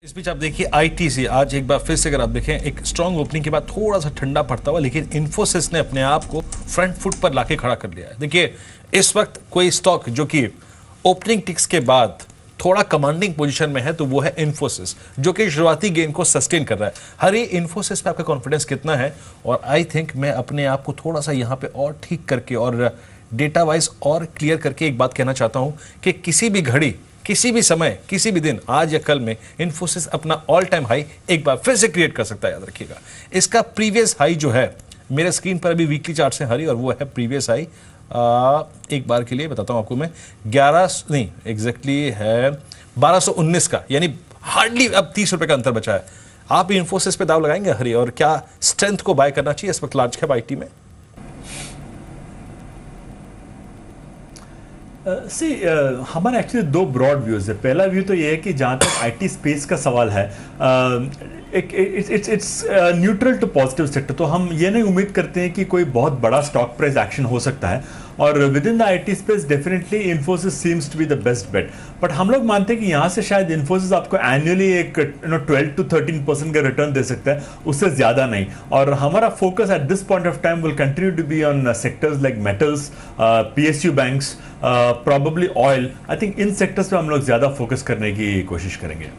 इस बीच आप देखिए आईटीसी आज एक बार फिर से अगर आप देखें एक स्ट्रांग ओपनिंग के बाद थोड़ा सा ठंडा पड़ता हुआ, लेकिन इन्फोसिस ने अपने आप को फ्रंट फुट पर लाके खड़ा कर लिया है। देखिए इस वक्त कोई स्टॉक जो कि ओपनिंग टिक्स के बाद थोड़ा कमांडिंग पोजीशन में है तो वो है इन्फोसिस, जो कि शुरुआती गेन को सस्टेन कर रहा है। हरी इन्फोसिस पे आपका कॉन्फिडेंस कितना है? और आई थिंक मैं अपने आप को थोड़ा सा यहां पे और ठीक करके और डेटा वाइज और क्लियर करके एक बात कहना चाहता हूं कि किसी भी घड़ी, किसी भी समय, किसी भी दिन, आज या कल में इन्फोसिस अपना ऑल टाइम हाई एक बार फिर से क्रिएट कर सकता है। याद रखिएगा इसका प्रीवियस हाई जो है मेरे स्क्रीन पर अभी वीकली चार्ट से हरी, और वो है प्रीवियस हाई एक बार के लिए बताता हूं आपको मैं, 11 नहीं एग्जैक्टली है 1219 का, यानी हार्डली अब 30 रुपए का अंतर बचा है। आप इन्फोसिस पे दाव लगाएंगे हरी? और क्या स्ट्रेंथ को बाय करना चाहिए इस वक्त लार्ज कैप आईटी में? हमारे एक्चुअली दो ब्रॉड व्यूज है। पहला व्यू तो ये है कि जहाँ तक आईटी स्पेस का सवाल है, it's neutral to positive sector, तो हम ये नहीं उम्मीद करते हैं कि कोई बहुत बड़ा स्टॉक प्राइस एक्शन हो सकता है। और within the IT space definitely Infosys seems to be the best bet, but हम लोग मानते हैं कि यहाँ से शायद इन्फोसिस आपको एनुअली एक 12 to 13% का रिटर्न दे सकता है, उससे ज्यादा नहीं। और हमारा focus at this point of time will continue to be on sectors like metals, PSU banks, probably oil. I think in sectors पे हम लोग ज्यादा फोकस करने की कोशिश करेंगे।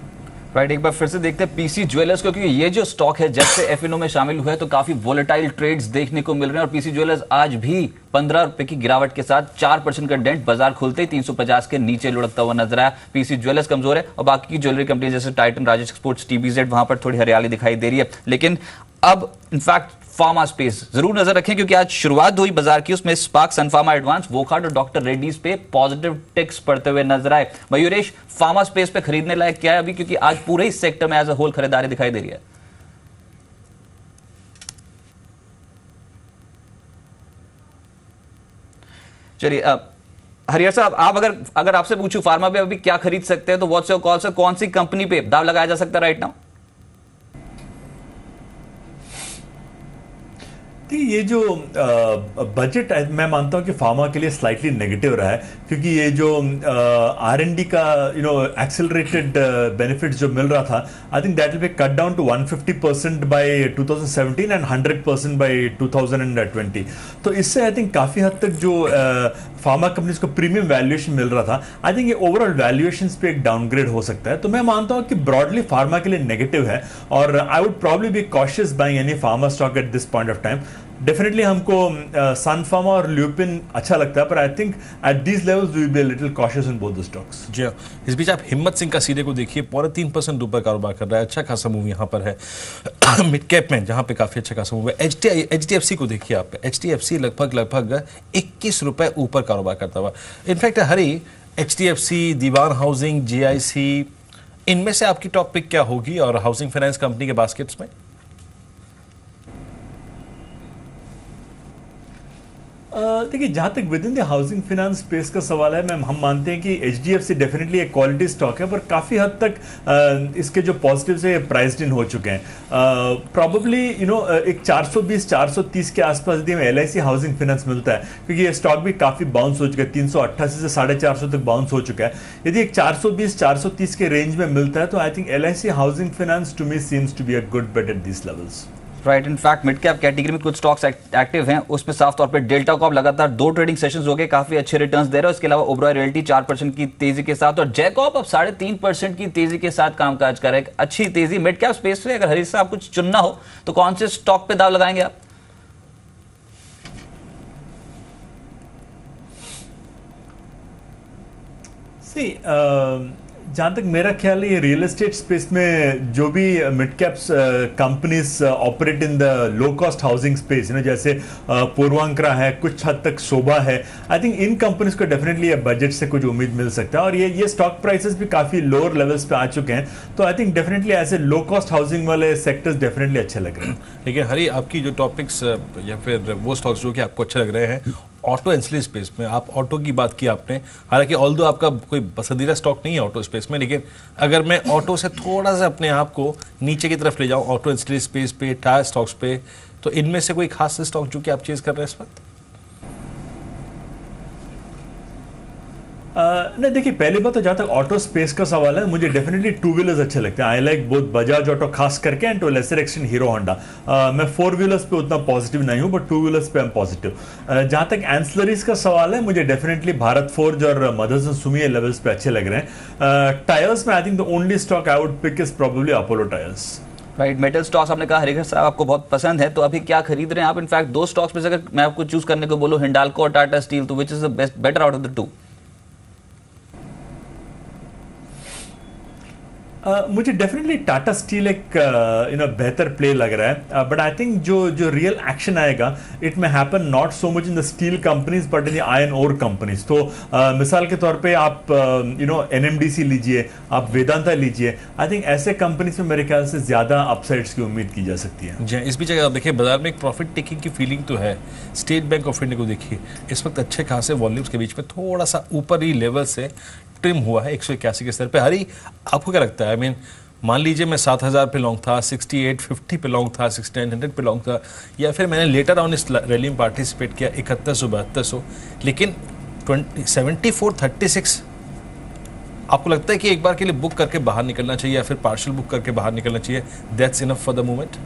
राइट, एक बार फिर से देखते हैं पीसी ज्वेलर्स को, क्योंकि ये जो स्टॉक है जब से एफएनओ में शामिल हुआ है तो काफी वोलेटाइल ट्रेड्स देखने को मिल रहे हैं। और पीसी ज्वेलर्स आज भी 15 रुपए की गिरावट के साथ 4% का डेंट, बाजार खुलते ही 350 के नीचे लुढ़कता हुआ नजर आया। पीसी ज्वेलर्स कमजोर है और बाकी की ज्वेलरी कंपनी जैसे टाइटन, राजेश एक्सपोर्ट्स, टीबीजेड, वहां पर थोड़ी हरियाली दिखाई दे रही है। लेकिन अब इनफैक्ट फार्मा स्पेस जरूर नजर रखें, क्योंकि आज शुरुआत हुई बाजार की, उसमें स्पार्क, सन फार्मा, एडवांस, वोकहार्ट और डॉक्टर रेड्डीज पे पॉजिटिव टिक्स पड़ते हुए नजर आए। मयूरेश, फार्मा स्पेस पे खरीदने लायक क्या है अभी, क्योंकि आज पूरे ही सेक्टर में एज अ होल खरीदारी दिखाई दे रही है? चलिए हरियर साहब, आप अगर आपसे पूछूं फार्मा पे अभी क्या खरीद सकते हैं तो व्हाट्स योर कॉल? से कौन सी कंपनी पे दाव लगाया जा सकता है राइट नाउ? ये जो बजट मैं मानता हूं कि फार्मा के लिए स्लाइटली नेगेटिव रहा है, क्योंकि ये जो R&D का एक्सेलरेटेड बेनिफिट्स जो मिल रहा था, I think that will be cut down to 150% by 2017 and 100% by 2020। तो इससे आई थिंक काफी हद तक जो फार्मा कंपनीज को प्रीमियम वैल्यूएशन मिल रहा था, आई थिंक ये ओवरऑल वैल्यूएशंस पे एक डाउनग्रेड हो सकता है। तो मैं मानता हूं कि ब्रॉडली फार्मा के लिए नेगेटिव है, और I would probably be cautious buying any pharma stock at this point of time. Definitely हमको सन फार्मा और ल्यूपिन अच्छा लगता है, पर I think at these levels we will be a little cautious in both the stocks. जी हाँ, इस बीच आप हिम्मत सिंह का सीधे को देखिए, 3% ऊपर कारोबार कर रहा है, अच्छा खासा मूव यहाँ पर है मिड कैप में, जहाँ पे काफी अच्छा खासा मूव है। HDFC को देखिए आप, HDFC लगभग 21 रुपए ऊपर कारोबार करता हुआ। इनफैक्ट हरी, HDFC, दीवान हाउसिंग, GIC, इनमें से आपकी टॉप पिक क्या होगी और हाउसिंग फाइनेंस कंपनी के बास्केट्स में? देखिए, जहां तक with in the housing finance space का सवाल है, हम मानते हैं कि HDFC डेफिनेटली एक क्वालिटी स्टॉक है, पर काफी हद तक इसके जो पॉजिटिव से प्राइस्ड इन हो चुके हैं। प्रॉबेबली एक 420-430 के आसपास यदि हमें LIC हाउसिंग फाइनेंस मिलता है, क्योंकि ये स्टॉक भी काफी बाउंस हो चुका है, 388 से 450 तक बाउंस हो चुका है। यदि एक 420-430 के रेंज में मिलता है तो I think LIC housing finance to me seems to be a good bet at this levels. Right, in fact mid cap category में कुछ स्टॉक्स एक्टिव हैं, उसमें साफ तौर पे डेल्टा कॉर्प लगातार 2 ट्रेडिंग सेशंस हो गए, काफी अच्छे रिटर्न्स दे रहा है। इसके अलावा ओबरॉय रियल्टी 4% की तेजी के साथ, और जैकॉब अब 3.5% की तेजी के साथ कामकाज कर रहा है। अच्छी तेजी मिड कैप स्पेस में। अगर हरीश साहब कुछ चुनना हो तो कौन से स्टॉक पे दाव लगाएंगे आप? जहां तक मेरा ख्याल है, ये रियल एस्टेट स्पेस में जो भी mid caps companies operate in the low cost housing space, जैसे पूर्वांकरा है, कुछ हद तक शोभा है, आई थिंक इन कंपनीज को डेफिनेटली बजट से कुछ उम्मीद मिल सकता है। और ये स्टॉक प्राइसेस भी काफी लोअर लेवल्स पे आ चुके हैं, तो आई थिंक डेफिनेटली ऐसे लो कॉस्ट हाउसिंग वाले सेक्टर्स डेफिनेटली अच्छे लग रहे हैं। लेकिन हरी, आपकी जो टॉपिक्स या फिर वो स्टॉक्स जो कि आपको अच्छे लग रहे हैं ऑटो एंसिलरी स्पेस में, आप ऑटो की बात की आपने, हालांकि ऑल्दो आपका कोई पसंदीदा स्टॉक नहीं है ऑटो स्पेस में, लेकिन अगर मैं ऑटो से थोड़ा सा अपने आप को नीचे की तरफ ले जाऊं, ऑटो एंसिलरी स्पेस पे, टायर स्टॉक्स पे, तो इनमें से कोई खास स्टॉक जो कि आप चेज कर रहे हैं इस वक्त? नहीं देखिए, पहली बात तो जहाँ तक ऑटो स्पेस का सवाल है, मुझे डेफिनेटली टू व्हीलर्स अच्छे लगते हैं। I like both Bajaj Auto खास करके and to lesser extent Hero Honda. मैं फोर व्हीलर्स पे उतना पॉजिटिव नहीं हूँ, बट टू व्हीलर्स पे आई एम पॉजिटिव। जहाँ तक एंसलरीज का सवाल है, मुझे डेफिनेटली भारत फोर्ज और मदर्स एंड सुमी लेवल्स पे अच्छे लग रहे हैं। टायर्स में I think the only stock I would pick is probably Apollo Tyres. Right, metal stocks आपने कहा हरिहर साहब आपको बहुत पसंद है, तो अभी क्या खरीद रहे हैं आप? इनफैक्ट दो स्टॉक्स में से अगर मैं आपको चूज करने को बोलूं, हिंडाल्को और टाटा स्टील, तो which is the best better out of the two? मुझे डेफिनेटली टाटा स्टील एक बेहतर प्ले लग रहा है, बट आई थिंक जो रियल एक्शन आएगा it may happen not so much in the steel companies but in the iron ore companies. तो मिसाल के तौर पे आप एनएमडीसी लीजिए, आप वेदांता लीजिए, आई थिंक ऐसे कंपनीज में मेरे ख्याल से ज्यादा अपसाइड्स की उम्मीद की जा सकती है। जी, इस बीच अगर आप देखिए बाजार में एक प्रॉफिट टेकिंग की फीलिंग तो है। स्टेट बैंक ऑफ इंडिया को देखिए, इस वक्त अच्छे खासे वॉल्यूम्स के बीच में थोड़ा सा ऊपर ही लेवल से ट्रिम हुआ है 181 के स्तर पे। हरी, आपको क्या लगता है? आई मीन मान लीजिए मैं 7000 पे लॉन्ग था, 6850 पे लॉन्ग था, 6900 पे लॉन्ग था, या फिर मैंने लेटर ऑन इस रैली में पार्टिसिपेट किया 7100 7200, लेकिन 7436 आपको लगता है कि एक बार के लिए बुक करके बाहर निकलना चाहिए या फिर पार्शियल बुक करके बाहर निकलना चाहिए? That's enough for the moment.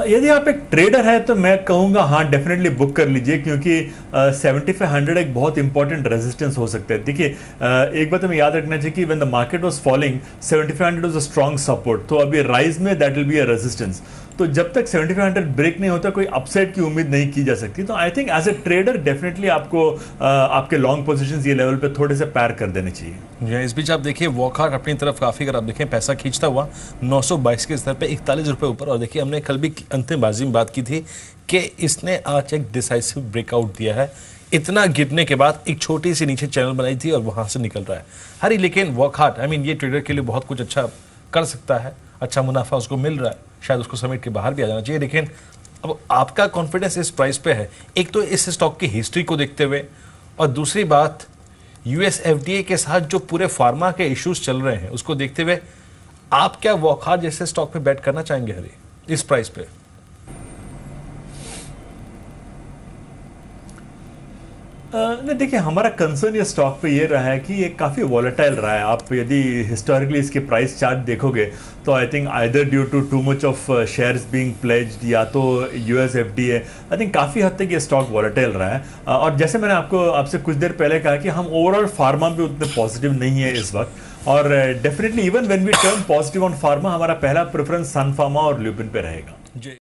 यदि आप एक ट्रेडर है तो मैं कहूंगा हाँ, डेफिनेटली बुक कर लीजिए, क्योंकि 7500 एक बहुत इंपॉर्टेंट रेजिस्टेंस हो सकता है। देखिए, एक बात हमें याद रखना चाहिए कि when the market was falling 7500 was a strong support, तो अभी राइज में that will be a resistance. तो जब तक 7500 ब्रेक नहीं होता, कोई अपसाइड की उम्मीद नहीं की जा सकती। तो I think as a trader definitely आपको आपके लॉन्ग पोजीशंस ये लेवल पे थोड़े से पैर कर देने चाहिए। इस बीच आप देखिए वॉकहार्ट अपनी तरफ काफी, अगर आप देखें, पैसा खींचता हुआ 922 के स्तर पे 41 रुपए ऊपर। और देखिए हमने कल भी अंतिम बाजी में बात की थी कि इसने आज एक डिसाइसिव ब्रेकआउट दिया है। इतना गिरने के बाद एक छोटी सी नीचे चैनल बनाई थी और वहां से निकल रहा है हरी। लेकिन वॉकहार्ट आई मीन ये ट्रेडर के लिए बहुत कुछ अच्छा कर सकता है, अच्छा मुनाफा उसको मिल रहा है, शायद उसको समेट के बाहर भी आ जाना चाहिए। लेकिन अब आपका कॉन्फिडेंस इस प्राइस पे है, एक तो इस स्टॉक की हिस्ट्री को देखते हुए, और दूसरी बात यूएस एफडीए के साथ जो पूरे फार्मा के इश्यूज चल रहे हैं उसको देखते हुए, आप क्या वॉकहार्ट जैसे स्टॉक पे बैट करना चाहेंगे हरी इस प्राइस पे? नहीं देखिए, हमारा कंसर्न ये स्टॉक पे ये रहा है कि ये काफ़ी वॉलेटाइल रहा है। आप यदि हिस्टोरिकली इसके प्राइस चार्ट देखोगे तो I think either due too much of shares being pledged या तो यूएस एफडीए, आई थिंक काफ़ी हद तक ये स्टॉक वॉलेटाइल रहा है। और जैसे मैंने आपसे कुछ देर पहले कहा कि हम ओवरऑल फार्मा पे उतने पॉजिटिव नहीं है इस वक्त, और definitely even when we turn positive on pharma, हमारा पहला प्रेफरेंस सन फार्मा और ल्यूपिन पे रहेगा।